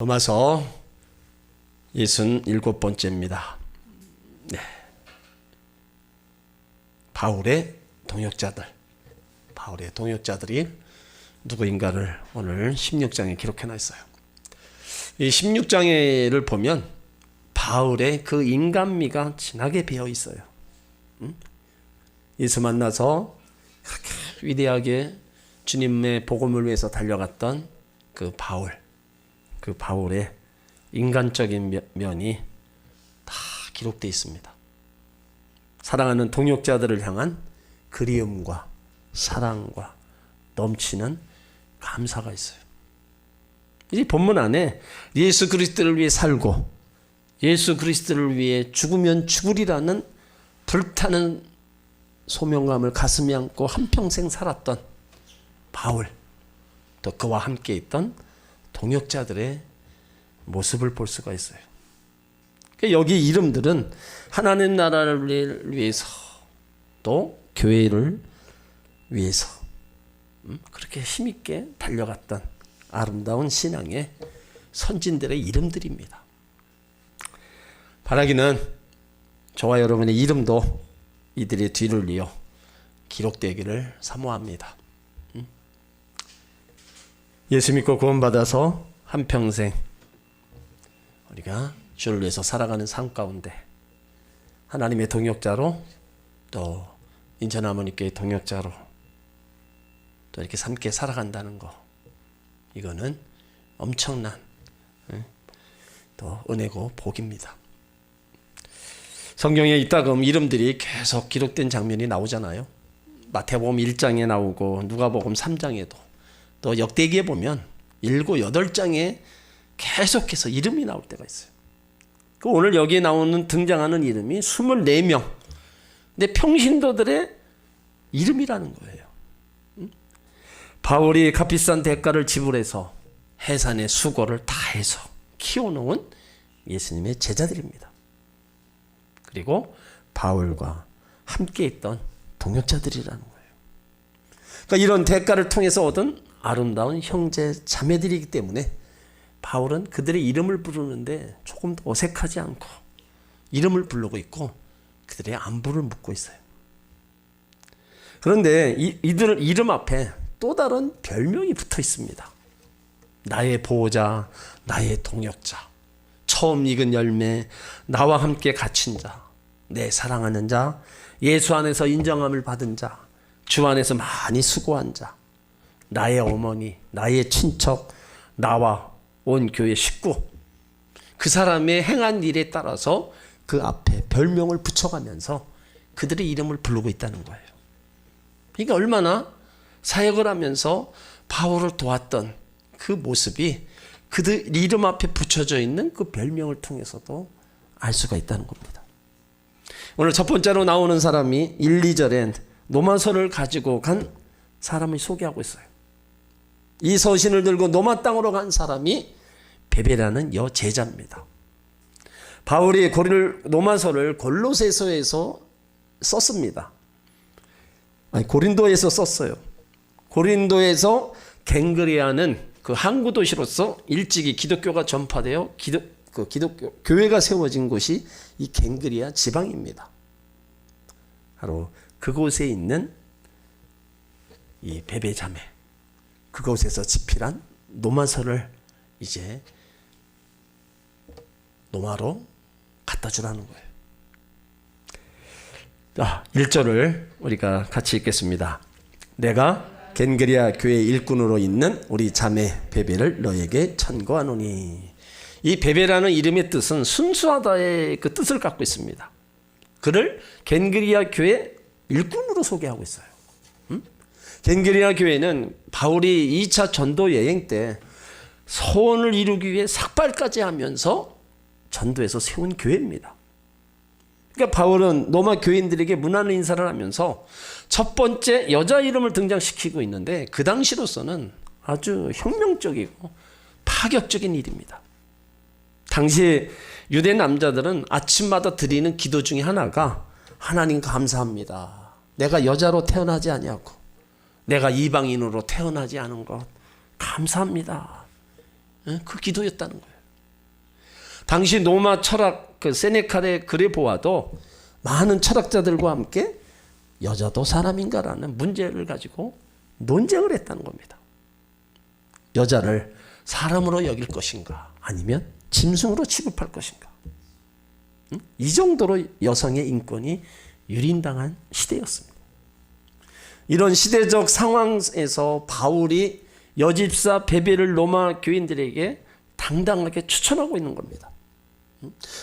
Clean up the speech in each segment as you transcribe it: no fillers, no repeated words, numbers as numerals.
로마서 67번째입니다. 네. 바울의 동역자들이 누구인가를 오늘 16장에 기록해놔 있어요. 이 16장을 보면 바울의 그 인간미가 진하게 배어 있어요. 예수 만나서 그렇게 위대하게 주님의 복음을 위해서 달려갔던 그 바울의 인간적인 면이 다 기록되어 있습니다. 사랑하는 동역자들을 향한 그리움과 사랑과 넘치는 감사가 있어요. 이 본문 안에 예수 그리스도를 위해 살고 예수 그리스도를 위해 죽으면 죽으리라는 불타는 소명감을 가슴에 안고 한평생 살았던 바울, 또 그와 함께 있던 동역자들의 모습을 볼 수가 있어요. 여기 이름들은 하나님 나라를 위해서 또 교회를 위해서 그렇게 힘있게 달려갔던 아름다운 신앙의 선진들의 이름들입니다. 바라기는 저와 여러분의 이름도 이들의 뒤를 이어 기록되기를 사모합니다. 예수 믿고 구원받아서 한평생 우리가 주를 위해서 살아가는 삶 가운데 하나님의 동역자로 또 인천하모니교의 동역자로 또 이렇게 함께 살아간다는 거, 이거는 엄청난 또 은혜고 복입니다. 성경에 이따금 이름들이 계속 기록된 장면이 나오잖아요. 마태복음 1장에 나오고 누가복음 3장에도 또 역대기에 보면 7, 8장에 계속해서 이름이 나올 때가 있어요. 오늘 여기에 등장하는 이름이 24명. 근데 평신도들의 이름이라는 거예요. 바울이 값비싼 대가를 지불해서 해산의 수고를 다해서 키워놓은 예수님의 제자들입니다. 그리고 바울과 함께 있던 동역자들이라는 거예요. 그러니까 이런 대가를 통해서 얻은 아름다운 형제 자매들이기 때문에 바울은 그들의 이름을 부르는데 조금 더 어색하지 않고 이름을 부르고 있고 그들의 안부를 묻고 있어요. 그런데 이들 이름 앞에 또 다른 별명이 붙어 있습니다. 나의 보호자, 나의 동역자, 처음 익은 열매, 나와 함께 갇힌 자, 내 사랑하는 자, 예수 안에서 인정함을 받은 자, 주 안에서 많이 수고한 자, 나의 어머니, 나의 친척, 나와 온 교회 식구, 그 사람의 행한 일에 따라서 그 앞에 별명을 붙여가면서 그들의 이름을 부르고 있다는 거예요. 그러니까 얼마나 사역을 하면서 바울을 도왔던 그 모습이 그들 이름 앞에 붙여져 있는 그 별명을 통해서도 알 수가 있다는 겁니다. 오늘 첫 번째로 나오는 사람이 1, 2절엔 노마서를 가지고 간 사람을 소개하고 있어요. 이 서신을 들고 노마 땅으로 간 사람이 베베라는 여제자입니다. 바울이 노마서를 골로새서에서 썼습니다. 고린도에서 썼어요. 고린도에서 갱그레아는 그 항구 도시로서 일찍이 기독교가 전파되어 기독교 교회가 세워진 곳이 이 갱그레아 지방입니다. 바로 그곳에 있는 이 베베 자매, 그곳에서 집필한 노마서를 이제 노마로 갖다 주라는 거예요. 자, 1절을 우리가 같이 읽겠습니다. 내가 겐그리아 교회 일꾼으로 있는 우리 자매 베베를 너에게 천거하노니. 이 베베라는 이름의 뜻은 순수하다의 그 뜻을 갖고 있습니다. 그를 겐그리아 교회 일꾼으로 소개하고 있어요. 겐그리아 교회는 바울이 2차 전도 여행 때 소원을 이루기 위해 삭발까지 하면서 전도해서 세운 교회입니다. 그러니까 바울은 로마 교인들에게 문안 인사를 하면서 첫 번째 여자 이름을 등장시키고 있는데 그 당시로서는 아주 혁명적이고 파격적인 일입니다. 당시 유대 남자들은 아침마다 드리는 기도 중에 하나가 하나님 감사합니다. 내가 여자로 태어나지 아니하고 내가 이방인으로 태어나지 않은 것 감사합니다. 그 기도였다는 거예요. 당시 로마 철학 그 세네카의 글에 보아도 많은 철학자들과 함께 여자도 사람인가라는 문제를 가지고 논쟁을 했다는 겁니다. 여자를 사람으로 여길 것인가 아니면 짐승으로 취급할 것인가. 이 정도로 여성의 인권이 유린당한 시대였습니다. 이런 시대적 상황에서 바울이 여집사 베베를 로마 교인들에게 당당하게 추천하고 있는 겁니다.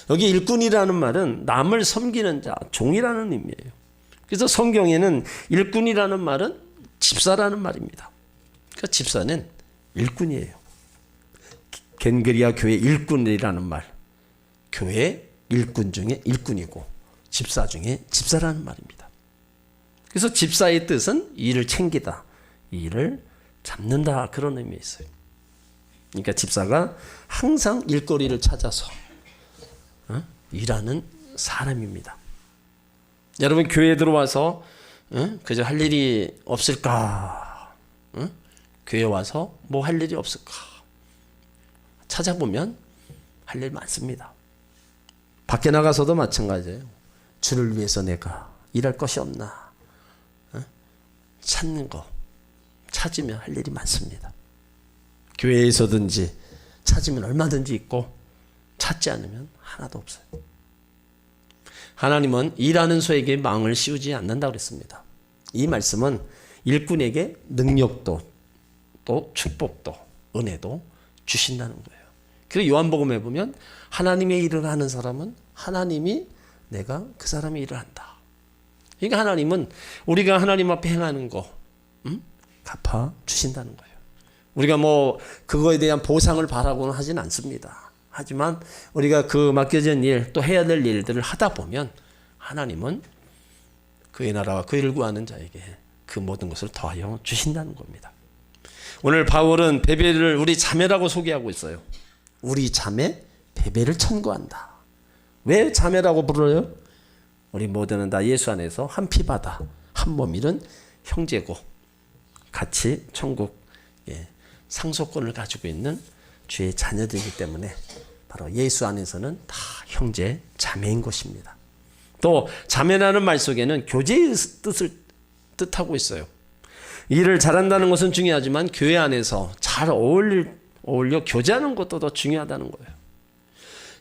여기 일꾼이라는 말은 남을 섬기는 자, 종이라는 의미예요. 그래서 성경에는 일꾼이라는 말은 집사라는 말입니다. 그러니까 집사는 일꾼이에요. 겐그리아 교회 일꾼이라는 말, 교회 일꾼 중에 일꾼이고 집사 중에 집사라는 말입니다. 그래서 집사의 뜻은 일을 챙기다, 일을 잡는다, 그런 의미가 있어요. 그러니까 집사가 항상 일거리를 찾아서 일하는 사람입니다. 여러분 교회에 들어와서 그저 할 일이 없을까? 교회 와서 뭐 할 일이 없을까? 찾아보면 할 일 많습니다. 밖에 나가서도 마찬가지예요. 주를 위해서 내가 일할 것이 없나? 찾는 거, 찾으면 할 일이 많습니다. 교회에서든지 찾으면 얼마든지 있고 찾지 않으면 하나도 없어요. 하나님은 일하는 소에게 망을 씌우지 않는다고 그랬습니다. 이 말씀은 일꾼에게 능력도 또 축복도 은혜도 주신다는 거예요. 그리고 요한복음에 보면 하나님의 일을 하는 사람은 하나님이 내가 그 사람의 일을 한다. 그러니까 하나님은 우리가 하나님 앞에 행하는 거 갚아 주신다는 거예요. 우리가 뭐 그거에 대한 보상을 바라고는 하진 않습니다. 하지만 우리가 그 맡겨진 일, 또 해야 될 일들을 하다 보면 하나님은 그의 나라와 그 일을 구하는 자에게 그 모든 것을 더하여 주신다는 겁니다. 오늘 바울은 베베를 우리 자매라고 소개하고 있어요. 우리 자매 베베를 천구한다. 왜 자매라고 불러요? 우리 모두는 다 예수 안에서 한 피바다 한 몸 이룬 형제고 같이 천국 상속권을 가지고 있는 주의 자녀들이기 때문에 바로 예수 안에서는 다 형제 자매인 것입니다. 또 자매라는 말 속에는 교제의 뜻을 뜻하고 있어요. 일을 잘한다는 것은 중요하지만 교회 안에서 잘 어울려 교제하는 것도 더 중요하다는 거예요.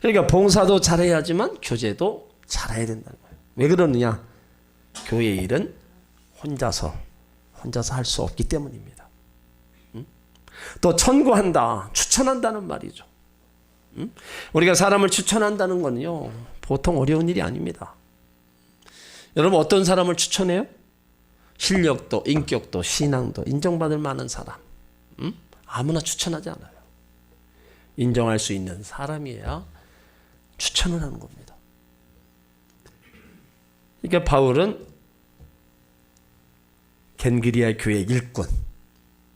그러니까 봉사도 잘해야지만 교제도 잘해야 된다는 거예요. 왜 그러느냐? 교회 일은 혼자서 할 수 없기 때문입니다. 또 천구한다, 추천한다는 말이죠. 우리가 사람을 추천한다는 건요 보통 어려운 일이 아닙니다. 여러분 어떤 사람을 추천해요? 실력도 인격도 신앙도 인정받을 만한 사람 아무나 추천하지 않아요. 인정할 수 있는 사람이어야 추천을 하는 겁니다. 그러니까 바울은 겐그리아 교회 일꾼,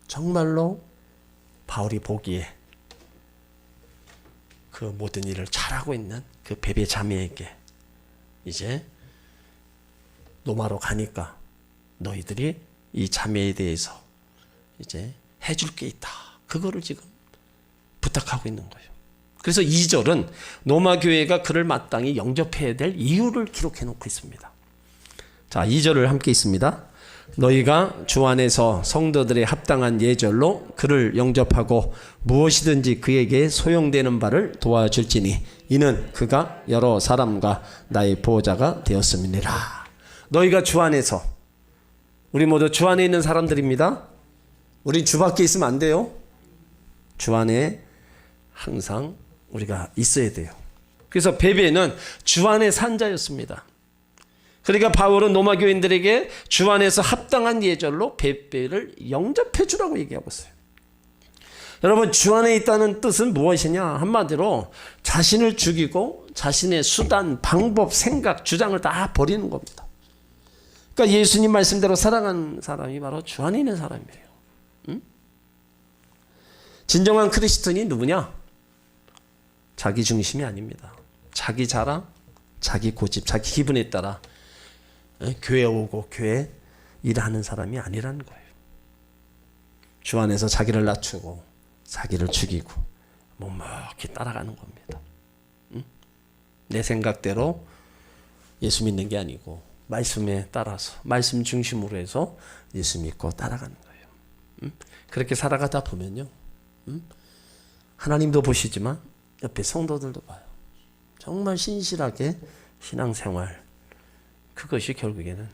정말로 바울이 보기에 그 모든 일을 잘하고 있는 그 베베 자매에게 이제 로마로 가니까 너희들이 이 자매에 대해서 이제 해줄 게 있다. 그거를 지금 부탁하고 있는 거예요. 그래서 2절은 로마 교회가 그를 마땅히 영접해야 될 이유를 기록해 놓고 있습니다. 자, 2절을 함께 있습니다. 너희가 주 안에서 성도들의 합당한 예절로 그를 영접하고 무엇이든지 그에게 소용되는 바를 도와줄지니 이는 그가 여러 사람과 나의 보호자가 되었음이니라. 너희가 주 안에서, 우리 모두 주 안에 있는 사람들입니다. 우리 주 밖에 있으면 안 돼요. 주 안에 항상 우리가 있어야 돼요. 그래서 베베는 주 안에 산 자였습니다. 그러니까 바울은 로마 교인들에게 주 안에서 합당한 예절로 베베를 영접해 주라고 얘기하고 있어요. 여러분 주 안에 있다는 뜻은 무엇이냐? 한마디로 자신을 죽이고 자신의 수단, 방법, 생각, 주장을 다 버리는 겁니다. 그러니까 예수님 말씀대로 살아가는 사람이 바로 주 안에 있는 사람이에요. 진정한 크리스천이 누구냐? 자기 중심이 아닙니다. 자기 자랑, 자기 고집, 자기 기분에 따라 교회 오고 교회 일하는 사람이 아니라는 거예요. 주 안에서 자기를 낮추고 자기를 죽이고 묵묵히 따라가는 겁니다. 내 생각대로 예수 믿는 게 아니고 말씀에 따라서 말씀 중심으로 해서 예수 믿고 따라가는 거예요. 그렇게 살아가다 보면요, 하나님도 보시지만 옆에 성도들도 봐요. 정말 신실하게 신앙생활, 그것이 결국에는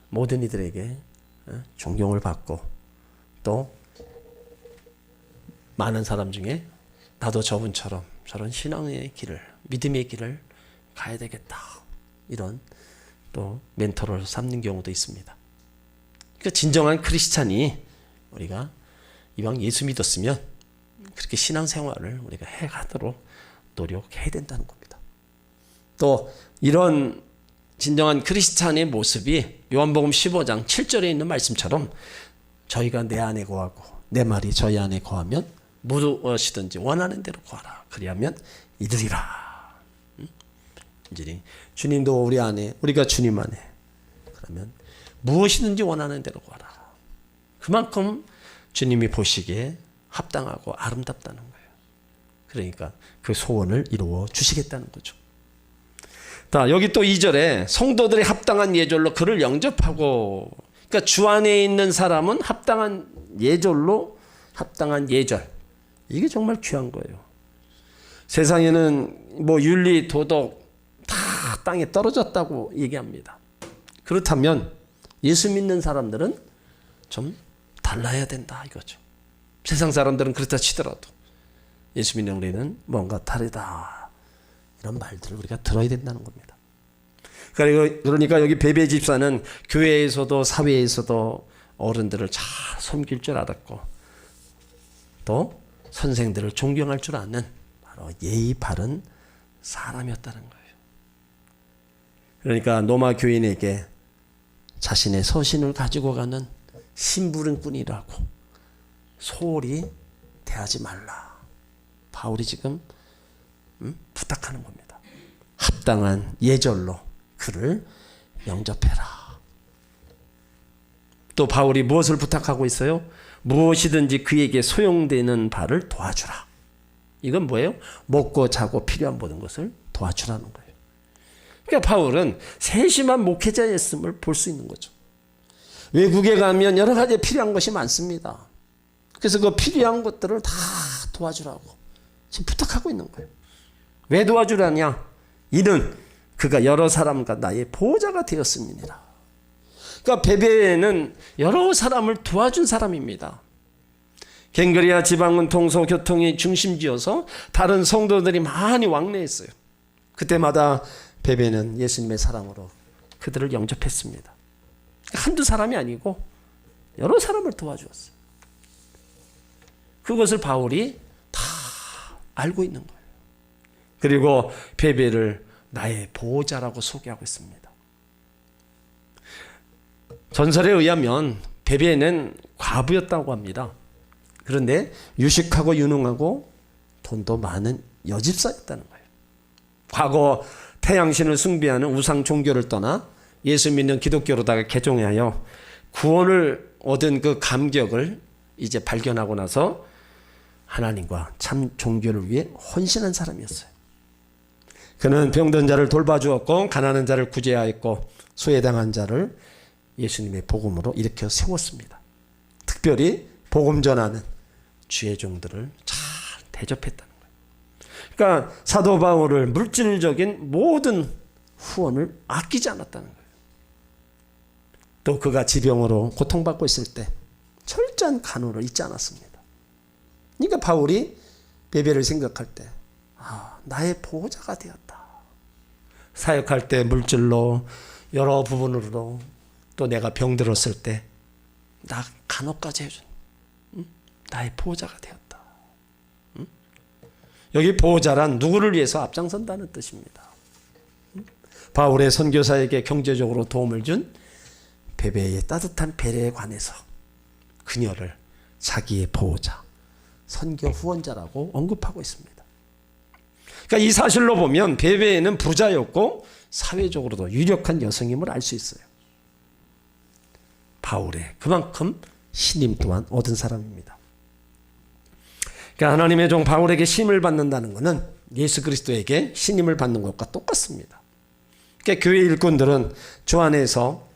모든 이들에게 존경을 받고 또 많은 사람 중에 나도 저분처럼 저런 신앙의 길을, 믿음의 길을 가야 되겠다, 이런 또 멘토를 삼는 경우도 있습니다. 그러니까 진정한 크리스찬이 우리가 이왕 예수 믿었으면 그렇게 신앙생활을 우리가 해가도록 노력해야 된다는 겁니다. 또 이런 진정한 크리스찬의 모습이 요한복음 15장 7절에 있는 말씀처럼 저희가 내 안에 거하고 내 말이 저희 안에 거하면 무엇이든지 원하는 대로 구하라. 그리하면 이르리라. 이제 주님도 우리 안에, 우리가 주님 안에, 그러면 무엇이든지 원하는 대로 구하라. 그만큼 주님이 보시기에 합당하고 아름답다는 거예요. 그러니까 그 소원을 이루어 주시겠다는 거죠. 자, 여기 또 2절에 성도들이 합당한 예절로 그를 영접하고, 그러니까 주 안에 있는 사람은 합당한 예절로, 합당한 예절, 이게 정말 귀한 거예요. 세상에는 뭐 윤리, 도덕 다 땅에 떨어졌다고 얘기합니다. 그렇다면 예수 믿는 사람들은 좀 달라야 된다 이거죠. 세상 사람들은 그렇다 치더라도 예수 믿는 우리는 뭔가 다르다, 이런 말들을 우리가 들어야 된다는 겁니다. 그러니까 여기 베베 집사는 교회에서도 사회에서도 어른들을 잘 섬길 줄 알았고 또 선생들을 존경할 줄 아는 바로 예의 바른 사람이었다는 거예요. 그러니까 로마 교인에게 자신의 서신을 가지고 가는 심부름꾼이라고 소홀히 대하지 말라, 바울이 지금 부탁하는 겁니다. 합당한 예절로 그를 영접해라. 또 바울이 무엇을 부탁하고 있어요? 무엇이든지 그에게 소용되는 바를 도와주라. 이건 뭐예요? 먹고 자고 필요한 모든 것을 도와주라는 거예요. 그러니까 바울은 세심한 목회자였음을 볼 수 있는 거죠. 외국에 가면 여러 가지 필요한 것이 많습니다. 그래서 그 필요한 것들을 다 도와주라고 지금 부탁하고 있는 거예요. 왜 도와주라냐? 이는 그가 여러 사람과 나의 보호자가 되었음이니라. 그러니까 베베는 여러 사람을 도와준 사람입니다. 갱그리아 지방은 동서 교통의 중심지여서 다른 성도들이 많이 왕래했어요. 그때마다 베베는 예수님의 사랑으로 그들을 영접했습니다. 한두 사람이 아니고 여러 사람을 도와주었어요. 그것을 바울이 다 알고 있는 거예요. 그리고 베베를 나의 보호자라고 소개하고 있습니다. 전설에 의하면 베베는 과부였다고 합니다. 그런데 유식하고 유능하고 돈도 많은 여집사였다는 거예요. 과거 태양신을 숭배하는 우상 종교를 떠나 예수 믿는 기독교로다가 개종하여 구원을 얻은 그 감격을 이제 발견하고 나서 하나님과 참 종교를 위해 헌신한 사람이었어요. 그는 병든 자를 돌봐주었고 가난한 자를 구제하였고 소외당한 자를 예수님의 복음으로 일으켜 세웠습니다. 특별히 복음 전하는 주의 종들을 잘 대접했다는 거예요. 그러니까 사도 바울을 물질적인 모든 후원을 아끼지 않았다는 거예요. 또 그가 지병으로 고통받고 있을 때 철저한 간호를 잊지 않았습니다. 그러니까 바울이 베베를 생각할 때 나의 보호자가 되었다. 사역할 때 물질로 여러 부분으로 또 내가 병들었을 때 나 간호까지 해준 나의 보호자가 되었다. 여기 보호자란 누구를 위해서 앞장선다는 뜻입니다. 바울의 선교사에게 경제적으로 도움을 준 베베의 따뜻한 배려에 관해서 그녀를 자기의 보호자, 선교 후원자라고 언급하고 있습니다. 그러니까 이 사실로 보면 베베는 부자였고 사회적으로도 유력한 여성임을 알 수 있어요. 바울의 그만큼 신임 또한 얻은 사람입니다. 그러니까 하나님의 종 바울에게 신임을 받는다는 것은 예수 그리스도에게 신임을 받는 것과 똑같습니다. 그러니까 교회 일꾼들은 주 안에서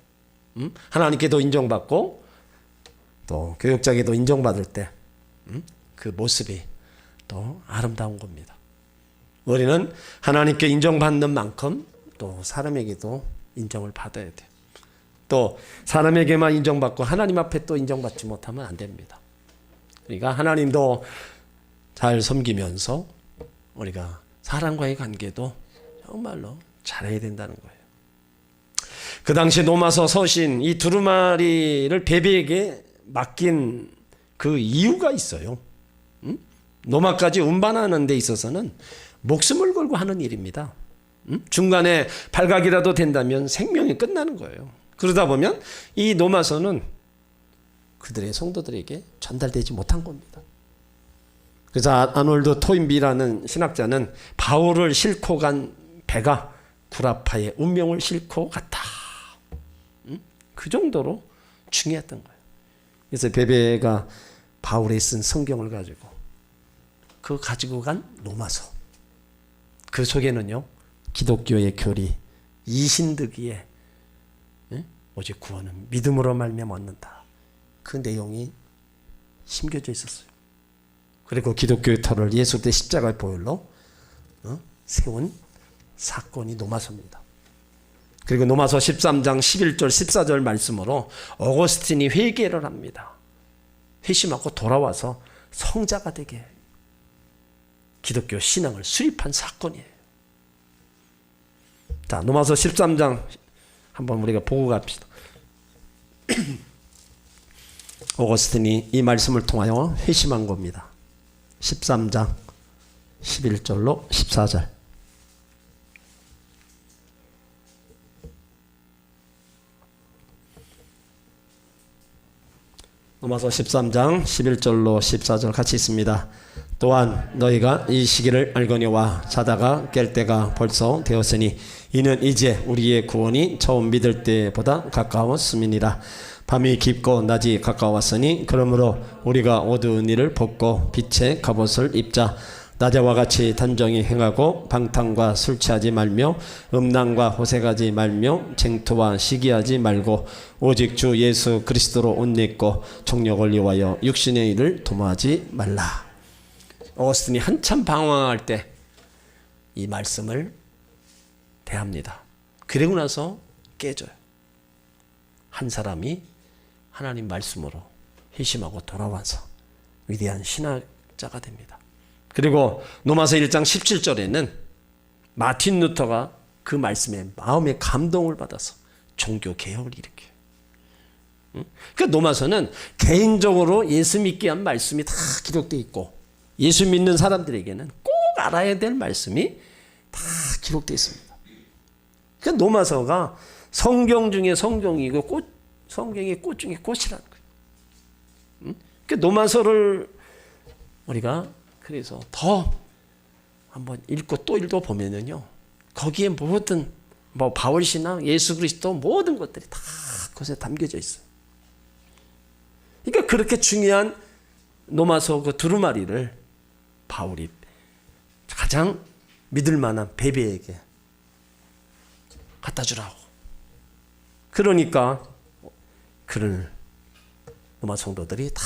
하나님께도 인정받고 또 교역자에게도 인정받을 때 그 모습이 또 아름다운 겁니다. 우리는 하나님께 인정받는 만큼 또 사람에게도 인정을 받아야 돼요. 또 사람에게만 인정받고 하나님 앞에 또 인정받지 못하면 안 됩니다. 그러니까 하나님도 잘 섬기면서 우리가 사람과의 관계도 정말로 잘해야 된다는 거예요. 그 당시 노마서 서신 이 두루마리를 베베에게 맡긴 그 이유가 있어요. 노마까지 운반하는 데 있어서는 목숨을 걸고 하는 일입니다. 중간에 발각이라도 된다면 생명이 끝나는 거예요. 그러다 보면 이 노마서는 그들의 성도들에게 전달되지 못한 겁니다. 그래서 아놀드 토인비라는 신학자는 바울을 싣고 간 배가 구라파의 운명을 싣고 갔다. 그 정도로 중요했던 거예요. 그래서 베베가 바울이 쓴 성경을 가지고 간 로마서. 그 속에는요, 기독교의 교리, 이신득이에 오직 구원은 믿음으로 말미암아 얻는다. 그 내용이 심겨져 있었어요. 그리고 기독교의 터를 예수 때 십자가의 보혈로 세운 사건이 노마서입니다. 그리고 노마서 13장 11절 14절 말씀으로 어거스틴이 회개를 합니다. 회심하고 돌아와서 성자가 되게 기독교 신앙을 수립한 사건이에요. 자, 노마서 13장 한번 우리가 보고 갑시다. 어거스틴이 이 말씀을 통하여 회심한 겁니다. 13장 11절로 14절. 로마서 13장 11절로 14절 같이 있습니다. 또한 너희가 이 시기를 알거니와 자다가 깰 때가 벌써 되었으니 이는 이제 우리의 구원이 처음 믿을 때보다 가까웠음이니라. 밤이 깊고 낮이 가까웠으니 그러므로 우리가 어두운 일을 벗고 빛의 갑옷을 입자. 낮에와 같이 단정히 행하고 방탕과 술 취하지 말며 음란과 호색하지 말며 쟁투와 시기하지 말고 오직 주 예수 그리스도로 옷 입고 정욕을 위하여 육신의 일을 도모하지 말라. 어거스틴이 한참 방황할 때 이 말씀을 대합니다. 그리고 나서 깨져요. 한 사람이 하나님 말씀으로 회심하고 돌아와서 위대한 신학자가 됩니다. 그리고 로마서 1장 17절에는 마틴 루터가 그 말씀에 마음의 감동을 받아서 종교 개혁을 일으켜요. 그러니까 로마서는 개인적으로 예수 믿게 한 말씀이 다 기록되어 있고 예수 믿는 사람들에게는 꼭 알아야 될 말씀이 다 기록되어 있습니다. 그러니까 로마서가 성경 중에 성경이고 성경의 꽃 중에 꽃이라는 거예요. 그러니까 로마서를 우리가 그래서 더 한번 읽고 또 읽어보면요, 거기에 모든 바울 신앙, 예수 그리스도 모든 것들이 다 그것에 담겨져 있어요. 그러니까 그렇게 중요한 로마서 그 두루마리를 바울이 가장 믿을 만한 베베에게 갖다 주라고. 그러니까 그를 로마 성도들이 다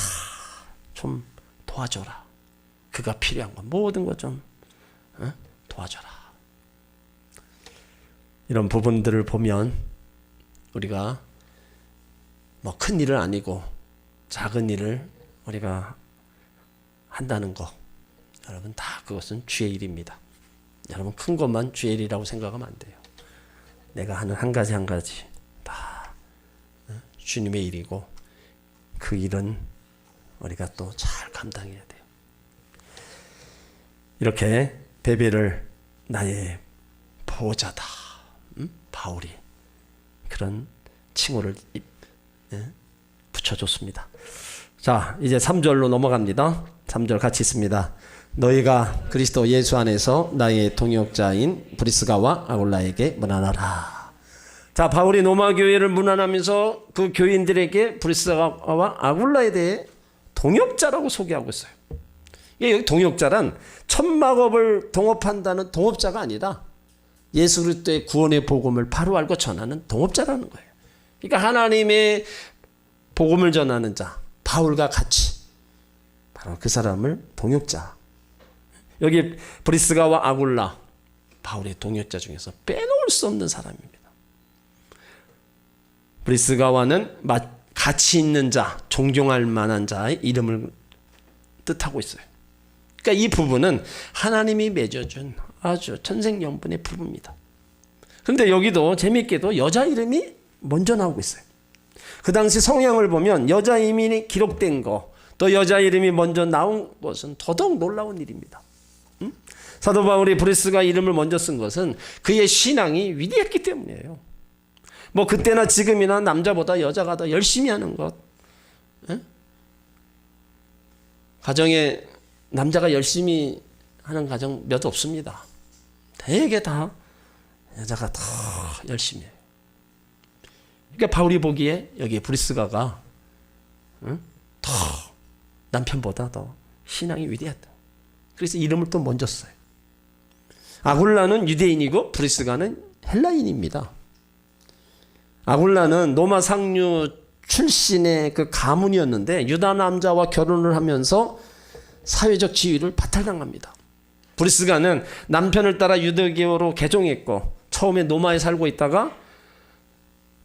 좀 도와줘라. 그가 필요한 거 모든 것 좀 도와줘라. 이런 부분들을 보면 우리가 뭐 큰 일은 아니고 작은 일을 우리가 한다는 거, 여러분 다 그것은 주의 일입니다. 여러분 큰 것만 주의 일이라고 생각하면 안 돼요. 내가 하는 한 가지 한 가지 다 주님의 일이고 그 일은 우리가 또 잘 감당해야 돼요. 이렇게 베베를 나의 보호자다, 바울이 그런 칭호를 붙여줬습니다. 자, 이제 3절로 넘어갑니다. 3절 같이 있습니다. 너희가 그리스도 예수 안에서 나의 동역자인 브리스가와 아굴라에게 문안하라. 자, 바울이 로마 교회를 문안하면서 그 교인들에게 브리스가와 아굴라에 대해 동역자라고 소개하고 있어요. 여기 동역자란 천막업을 동업한다는 동업자가 아니라 예수 그리스도의 구원의 복음을 바로 알고 전하는 동업자라는 거예요. 그러니까 하나님의 복음을 전하는 자 바울과 같이 바로 그 사람을 동역자. 여기 브리스가와 아굴라 바울의 동역자 중에서 빼놓을 수 없는 사람입니다. 브리스가와는 가치 있는 자, 존경할 만한 자의 이름을 뜻하고 있어요. 그러니까 이 부부는 하나님이 맺어준 아주 천생연분의 부부입니다. 그런데 여기도 재미있게도 여자 이름이 먼저 나오고 있어요. 그 당시 성향을 보면 여자 이름이 기록된 거, 또 여자 이름이 먼저 나온 것은 더더욱 놀라운 일입니다. 사도 바울이 브리스가 이름을 먼저 쓴 것은 그의 신앙이 위대했기 때문이에요. 뭐 그때나 지금이나 남자보다 여자가 더 열심히 하는 것, 가정에 남자가 열심히 하는 가정 몇 없습니다. 되게 다 여자가 더 열심히 해요. 그러니까 바울이 보기에 여기 브리스가가 더 남편보다 더 신앙이 위대하다. 그래서 이름을 또 먼저 써요. 아굴라는 유대인이고 브리스가는 헬라인입니다. 아굴라는 로마 상류 출신의 그 가문이었는데 유다 남자와 결혼을 하면서 사회적 지위를 파탈당합니다. 브리스가는 남편을 따라 유대교로 개종했고 처음에 로마에 살고 있다가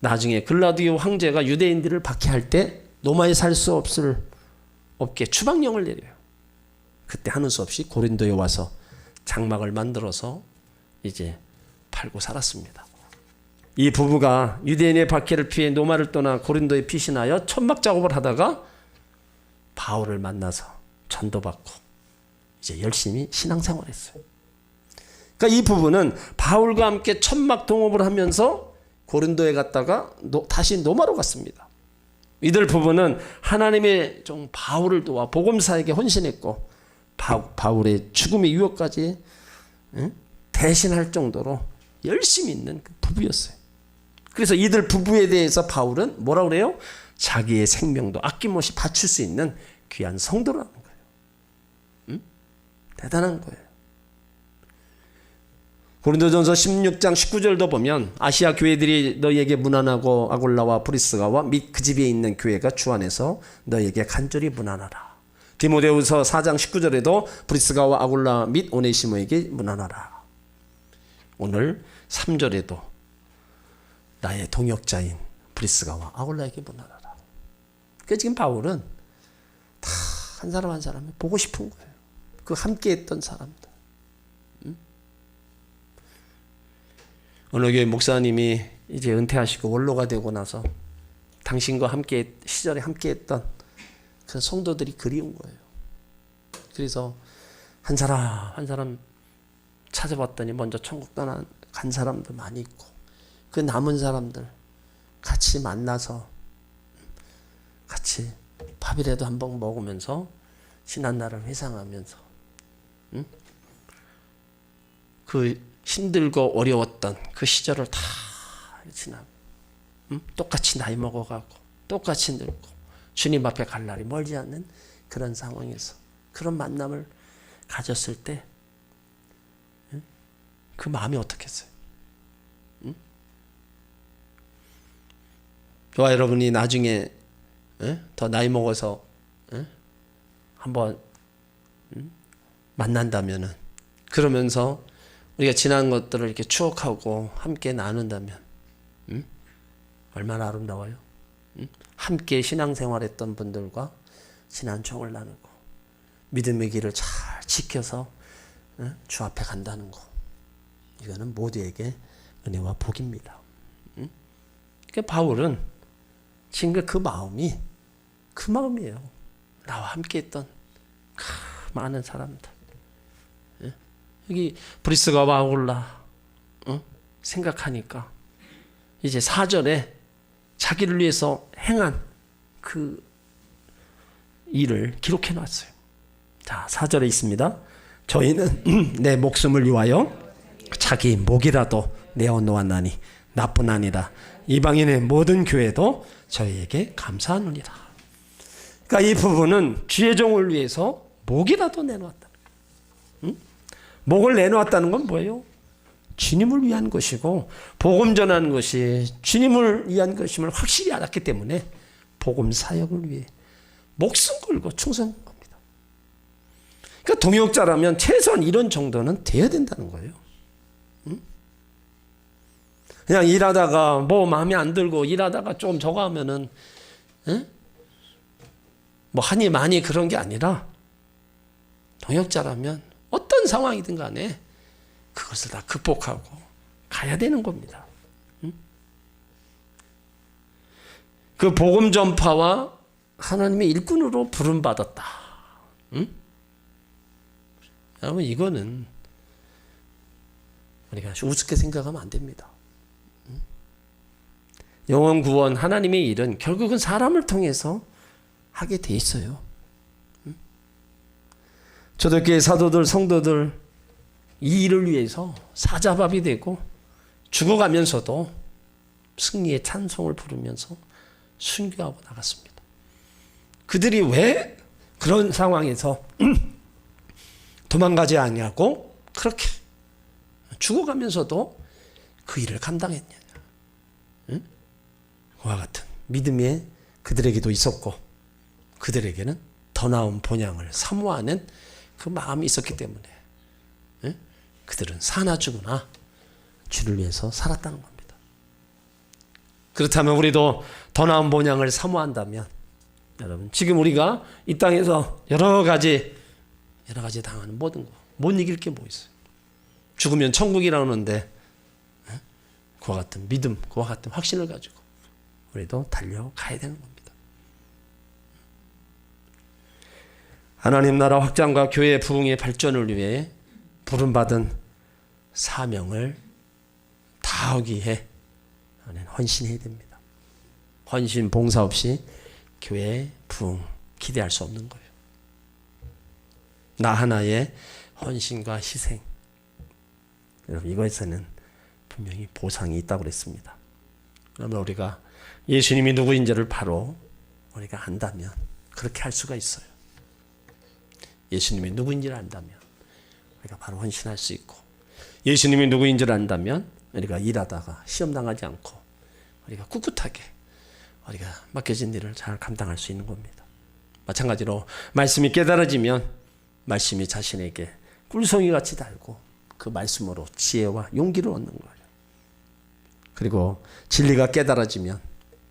나중에 글라디오 황제가 유대인들을 박해할 때 로마에 살 수 없게 추방령을 내려요. 그때 하는 수 없이 고린도에 와서 장막을 만들어서 이제 팔고 살았습니다. 이 부부가 유대인의 박해를 피해 로마를 떠나 고린도에 피신하여 천막 작업을 하다가 바울을 만나서 전도받고 이제 열심히 신앙생활했어요. 그러니까 이 부부는 바울과 함께 천막 동업을 하면서 고린도에 갔다가 다시 로마로 갔습니다. 이들 부부는 하나님의 종 바울을 도와 복음사에게 헌신했고 바울의 죽음의 유혹까지 대신할 정도로 열심히 있는 그 부부였어요. 그래서 이들 부부에 대해서 바울은 뭐라고 그래요? 자기의 생명도 아낌없이 바칠 수 있는 귀한 성도라는 거예요. 대단한 거예요. 고린도전서 16장 19절도 보면 아시아 교회들이 너희에게 문안하고 아굴라와 브리스가와 및 그 집에 있는 교회가 주 안에서 너희에게 간절히 문안하라. 디모데후서 4장 19절에도 브리스가와 아굴라 및 오네시모에게 문안하라. 오늘 3절에도 나의 동역자인 브리스가와 아굴라에게 문안하라. 그러니까 지금 바울은 다 한 사람 한 사람을 보고 싶은 거예요. 그 함께 했던 사람들. 어느 교회 목사님이 이제 은퇴하시고 원로가 되고 나서 당신과 함께 시절에 함께 했던 그 성도들이 그리운 거예요. 그래서 한 사람 한 사람 찾아봤더니 먼저 천국 떠난 간 사람도 많이 있고 그 남은 사람들 같이 만나서 같이 밥이라도 한번 먹으면서 지난날을 회상하면서 그 힘들고 어려웠던 그 시절을 다 지나고 똑같이 나이 먹어가고 똑같이 늙고 주님 앞에 갈 날이 멀지 않는 그런 상황에서 그런 만남을 가졌을 때 그 마음이 어떻겠어요? 저와 여러분이 나중에 더 나이 먹어서 한번 만난다면은 그러면서 우리가 지난 것들을 이렇게 추억하고 함께 나눈다면 얼마나 아름다워요. 함께 신앙생활했던 분들과 지난 추억을 나누고 믿음의 길을 잘 지켜서 주 앞에 간다는 거, 이거는 모두에게 은혜와 복입니다. 그러니까 바울은 지금 그 마음이 그 마음이에요. 나와 함께했던 그 많은 사람들. 여기 브리스가와 아굴라 생각하니까 이제 4절에 자기를 위해서 행한 그 일을 기록해 놨어요. 자, 4절에 있습니다. 저희는 내 목숨을 위하여 자기 목이라도 내어 놓았나니 나뿐 아니라 이방인의 모든 교회도 저희에게 감사하느니라. 그러니까 이 부분은 주의 종을 위해서 목이라도 내놓았다. 응? 목을 내놓았다는 건 뭐예요? 주님을 위한 것이고 복음 전하는 것이 주님을 위한 것임을 확실히 알았기 때문에 복음 사역을 위해 목숨 걸고 충성한 겁니다. 그러니까 동역자라면 최소한 이런 정도는 돼야 된다는 거예요. 응? 그냥 일하다가 뭐 마음에 안 들고 일하다가 좀 저거 하면은 응? 뭐 하니 많이 그런 게 아니라 동역자라면 어떤 상황이든 간에 그것을 다 극복하고 가야 되는 겁니다. 응? 그 복음 전파와 하나님의 일꾼으로 부름받았다. 응? 여러분 이거는 우리가 우습게 생각하면 안 됩니다. 응? 영혼 구원 하나님의 일은 결국은 사람을 통해서 하게 돼 있어요. 응? 초대교회 사도들 성도들 이 일을 위해서 사자밥이 되고 죽어가면서도 승리의 찬송을 부르면서 순교하고 나갔습니다. 그들이 왜 그런 상황에서 도망가지 아니하고 그렇게 죽어가면서도 그 일을 감당했냐. 응? 그와 같은 믿음이 그들에게도 있었고 그들에게는 더 나은 본향을 사모하는 그 마음이 있었기 때문에 그들은 사나 죽으나 주를 위해서 살았다는 겁니다. 그렇다면 우리도 더 나은 본향을 사모한다면 여러분 지금 우리가 이 땅에서 여러 가지 당하는 모든 거 못 이길 게 뭐 있어요. 죽으면 천국이라고 하는데 그와 같은 믿음, 그와 같은 확신을 가지고 우리도 달려가야 되는 겁니다. 하나님 나라 확장과 교회 부흥의 발전을 위해 부름받은 사명을 다하기 위해 헌신해야 됩니다. 헌신 봉사 없이 교회 부흥 기대할 수 없는 거예요. 나 하나의 헌신과 희생. 여러분 이것에는 분명히 보상이 있다고 그랬습니다. 그러면 우리가 예수님이 누구인지를 바로 우리가 안다면 그렇게 할 수가 있어요. 예수님이 누구인지를 안다면 우리가 바로 헌신할 수 있고 예수님이 누구인지를 안다면 우리가 일하다가 시험당하지 않고 우리가 꿋꿋하게 우리가 맡겨진 일을 잘 감당할 수 있는 겁니다. 마찬가지로 말씀이 깨달아지면 말씀이 자신에게 꿀송이같이 달고 그 말씀으로 지혜와 용기를 얻는 거예요. 그리고 진리가 깨달아지면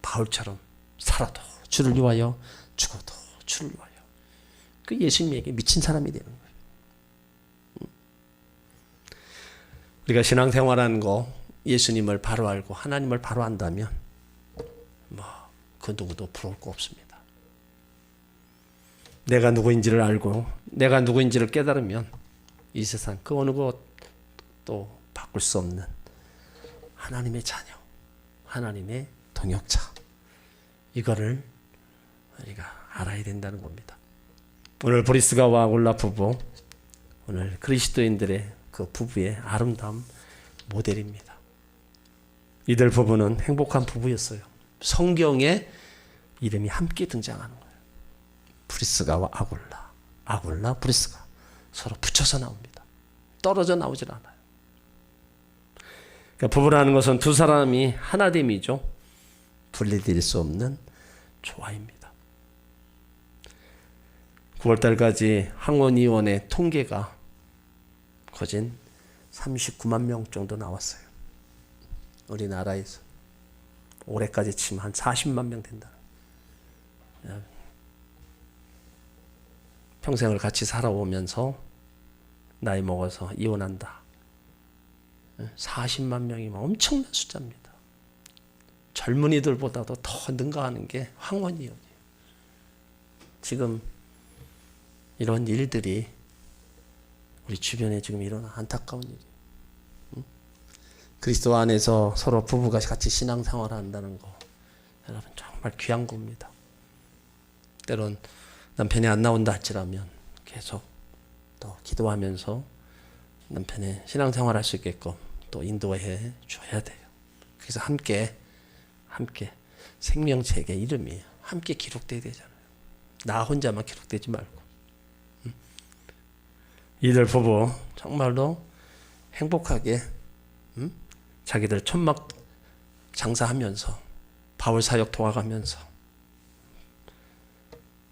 바울처럼 살아도 주를 위하여 죽어도 주를 위하여 그 예수님에게 미친 사람이 되는 거예요. 우리가 신앙생활하는 거 예수님을 바로 알고 하나님을 바로 안다면 그 누구도 부러울 거 없습니다. 내가 누구인지를 알고 내가 누구인지를 깨달으면 이 세상 그 어느 것도 바꿀 수 없는 하나님의 자녀, 하나님의 동역자, 이거를 우리가 알아야 된다는 겁니다. 오늘 브리스가와 아굴라 부부, 오늘 그리스도인들의 그 부부의 아름다운 모델입니다. 이들 부부는 행복한 부부였어요. 성경에 이름이 함께 등장하는 거예요. 브리스가와 아굴라, 아굴라, 브리스가 서로 붙여서 나옵니다. 떨어져 나오질 않아요. 그러니까 부부라는 것은 두 사람이 하나됨이죠. 분리될 수 없는 조화입니다. 9월달까지 항원의원의 통계가 거진 39만 명 정도 나왔어요. 우리나라에서 올해까지 치면 한 40만 명 된다. 평생을 같이 살아오면서 나이 먹어서 이혼한다. 40만 명이면 엄청난 숫자입니다. 젊은이들보다도 더 능가하는 게 황혼이혼이에요. 지금 이런 일들이 우리 주변에 지금 일어나 안타까운 일이에요. 그리스도 안에서 서로 부부가 같이 신앙생활을 한다는 거 여러분 정말 귀한 겁니다. 때론 남편이 안 나온다 할지라면 계속 또 기도하면서 남편의 신앙생활 할 수 있게끔 또 인도해 줘야 돼요. 그래서 함께 생명책의 이름이 함께 기록돼야 되잖아요. 나 혼자만 기록되지 말고 이들 부부 정말로 행복하게 자기들 천막 장사하면서 바울 사역 도와가면서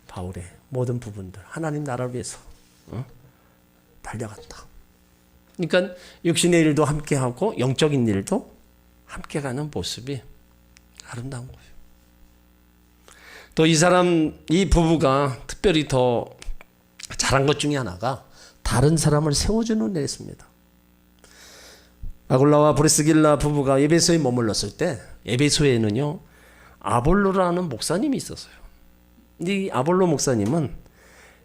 바울의 모든 부분들 하나님 나라를 위해서 달려갔다. 그러니까 육신의 일도 함께하고 영적인 일도 함께 가는 모습이 아름다운 거예요. 또 이 부부가 특별히 더 잘한 것 중에 하나가 다른 사람을 세워주는 일이었습니다. 아굴라와 브리스길라 부부가 에베소에 머물렀을 때 에베소에는요 아볼로라는 목사님이 있었어요. 이 아볼로 목사님은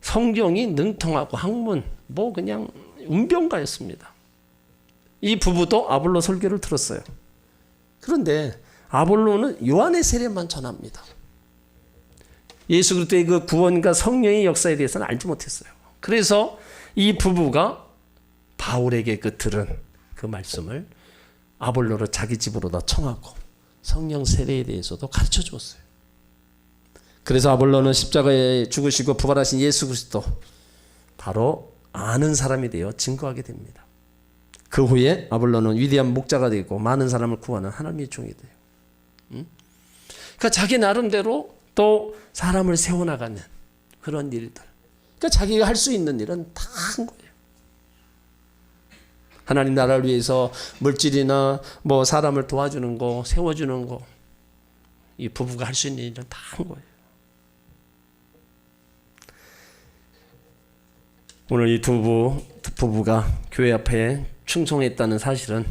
성경이 능통하고 학문 그냥 운병가였습니다. 이 부부도 아볼로 설교를 들었어요. 그런데 아볼로는 요한의 세례만 전합니다. 예수 그리스도의 그 구원과 성령의 역사에 대해서는 알지 못했어요. 그래서 이 부부가 바울에게 들은 그 말씀을 아볼로를 자기 집으로다 청하고 성령 세례에 대해서도 가르쳐 주었어요. 그래서 아볼로는 십자가에 죽으시고 부활하신 예수 그리스도 바로 아는 사람이 되어 증거하게 됩니다. 그 후에 아볼로는 위대한 목자가 되고 많은 사람을 구하는 하나님의 종이 돼요. 그러니까 자기 나름대로 또 사람을 세워나가는 그런 일들. 그러니까 자기가 할 수 있는 일은 다 한 거예요. 하나님 나라를 위해서 물질이나 사람을 도와주는 거, 세워주는 거, 이 부부가 할 수 있는 일은 다 한 거예요. 오늘 이 부부가 교회 앞에 충성했다는 사실은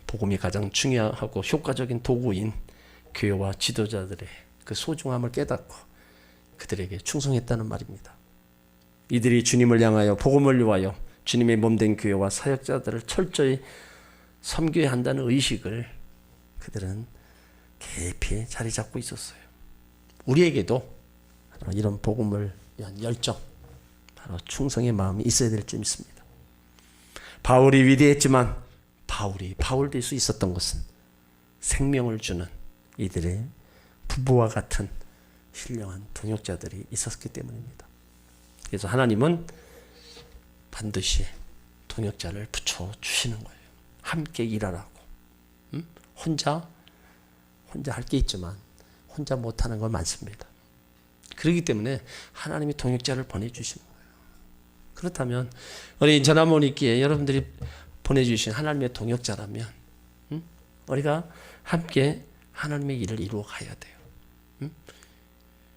복음이 가장 중요하고 효과적인 도구인 교회와 지도자들의 그 소중함을 깨닫고 그들에게 충성했다는 말입니다. 이들이 주님을 향하여 복음을 위하여 주님의 몸된 교회와 사역자들을 철저히 섬겨야 한다는 의식을 그들은 깊이 자리 잡고 있었어요. 우리에게도 이런 복음을 위한 열정, 바로 충성의 마음이 있어야 될 줄 믿습니다. 바울이 위대했지만 바울이 바울 될 수 있었던 것은 생명을 주는 이들의 부부와 같은 신령한 동역자들이 있었기 때문입니다. 그래서 하나님은 반드시 동역자를 붙여주시는 거예요. 함께 일하라고. 혼자 할 게 있지만 혼자 못하는 건 많습니다. 그렇기 때문에 하나님이 동역자를 보내주시는 거예요. 그렇다면 우리 전화모니께 여러분들이 보내주신 하나님의 동역자라면 우리가 함께 하나님의 일을 이루어 가야 돼요.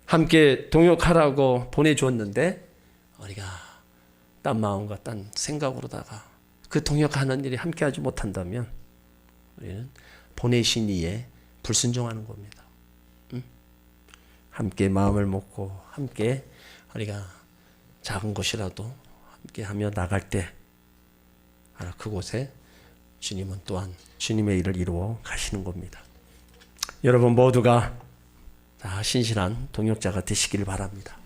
함께 동역하라고 보내주었는데 우리가 딴 마음과 딴 생각으로다가 그 동역하는 일이 함께하지 못한다면 우리는 보내신 이에 불순종하는 겁니다. 함께 마음을 먹고 함께 우리가 작은 것이라도 함께하며 나갈 때 그곳에 주님은 또한 주님의 일을 이루어 가시는 겁니다. 여러분 모두가 다 신실한 동역자가 되시길 바랍니다.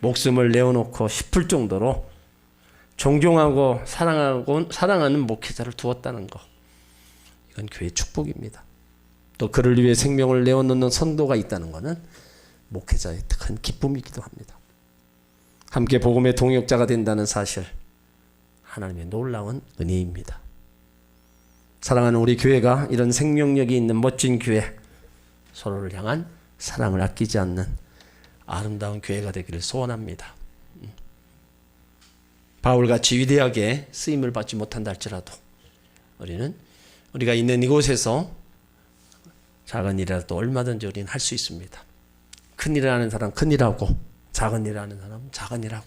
목숨을 내어놓고 싶을 정도로 존경하고 사랑하는 목회자를 두었다는 것, 이건 교회의 축복입니다. 또 그를 위해 생명을 내어놓는 선도가 있다는 것은 목회자의 큰 기쁨이기도 합니다. 함께 복음의 동역자가 된다는 사실, 하나님의 놀라운 은혜입니다. 사랑하는 우리 교회가 이런 생명력이 있는 멋진 교회, 서로를 향한 사랑을 아끼지 않는 아름다운 교회가 되기를 소원합니다. 바울같이 위대하게 쓰임을 받지 못한다 할지라도 우리는 우리가 있는 이곳에서 작은 일이라도 얼마든지 우리는 할 수 있습니다. 큰 일을 하는 사람 큰 일하고 작은 일을 하는 사람 작은 일하고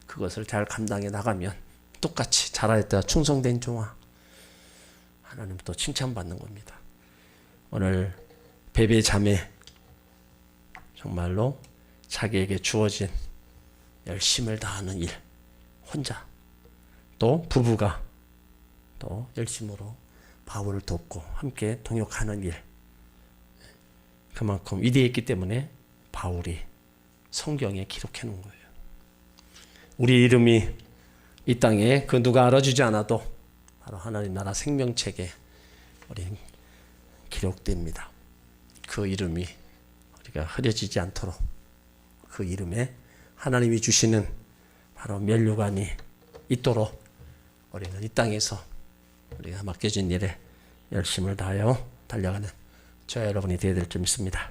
그것을 잘 감당해 나가면 똑같이 잘하였다 충성된 종아 하나님 또 칭찬받는 겁니다. 오늘 베베 자매 정말로 자기에게 주어진 열심을 다하는 일 혼자 또 부부가 또 열심으로 바울을 돕고 함께 동역하는 일 그만큼 위대했기 때문에 바울이 성경에 기록해 놓은 거예요. 우리 이름이 이 땅에 그 누가 알아주지 않아도 바로 하나님 나라 생명책에 우리 기록됩니다. 그 이름이 우리가 흐려지지 않도록 그 이름에 하나님이 주시는 바로 면류관이 있도록 우리는 이 땅에서 우리가 맡겨진 일에 열심을 다하여 달려가는 저와 여러분이 되어야 될 줄 믿습니다.